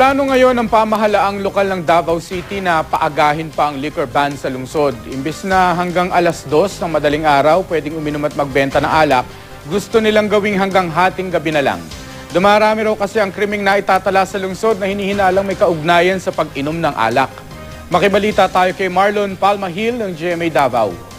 Nagplano ngayon ang pamahalaang lokal ng Davao City na paagahin pa ang liquor ban sa lungsod. Imbis na hanggang alas 2 ng madaling araw pwedeng uminom at magbenta ng alak, gusto nilang gawing hanggang hating gabi na lang. Dumarami raw kasi ang krimeng na itatala sa lungsod na hinihinalang may kaugnayan sa pag-inom ng alak. Makibalita tayo kay Marlon Palmahil ng GMA Davao.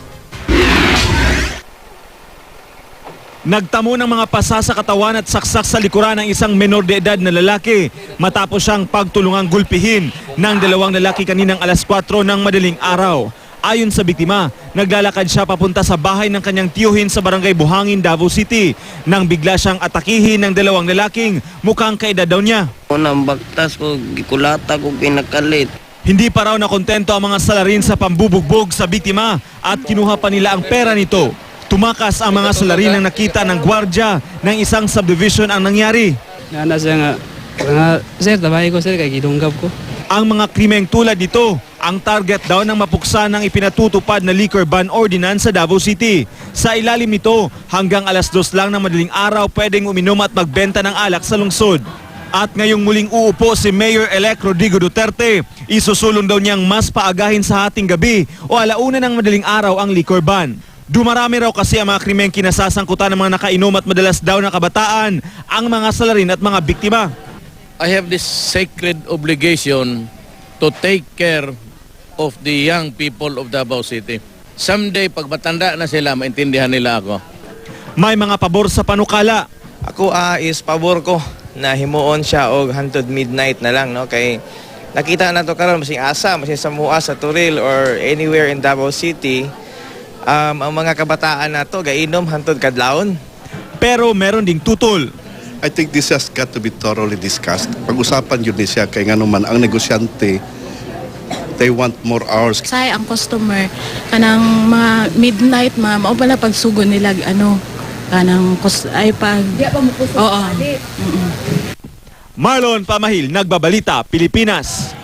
Nagtamo ng mga pasa sa katawan at saksak sa likuran ng isang menor de edad na lalaki matapos siyang pagtulungang gulpihin ng dalawang lalaki kaninang alas 4 ng madaling araw. Ayon sa biktima, naglalakad siya papunta sa bahay ng kanyang tiyuhin sa barangay Buhangin, Davao City nang bigla siyang atakihin ng dalawang lalaking mukhang kaedad daw niya. Unang baktas ko, gikulata ko pinakalit. Hindi pa raw nakontento ang mga salarin sa pambubugbog sa biktima at kinuha pa nila ang pera nito. Tumakas ang mga salarin nang nakita ng gwardya ng isang subdivision ang nangyari. Nana siya nga, sir, tabay ko sir, kay gidunggab ko. Ang mga krimeng tulad nito, ang target daw ng mapuksa ng ipinatutupad na liquor ban ordinance sa Davao City. Sa ilalim nito, hanggang alas 2 lang ng madaling araw pwedeng uminom at magbenta ng alak sa lungsod. At ngayong muling uupo si Mayor-elect Rodrigo Duterte, isusulong daw niyang mas paagahin sa hating gabi o alauna ng madaling araw ang liquor ban. Dumarami raw kasi ang mga krimeng kinasasangkutan ng mga nakainom at madalas daw na kabataan, ang mga salarin at mga biktima. I have this sacred obligation to take care of the young people of Davao City. Someday, pag matanda na sila, maintindihan nila ako. May mga pabor sa panukala. Ako is pabor ko na himuon siya og hangtod midnight na lang, no? Kay nakita na to karon masing asa, masing sa Mua, sa Turil or anywhere in Davao City. Ang mga kabataan na to gainom hangtod kadlawon. Pero meron ding tutol. I think this has got to be thoroughly discussed. Pag-usapan yun siya kay nga naman ang negosyante, they want more hours. Say ang customer kanang mga midnight mao pala pagsugod nila kanang ay pag oo. Marlon Pamahil, Nagbabalita, Pilipinas.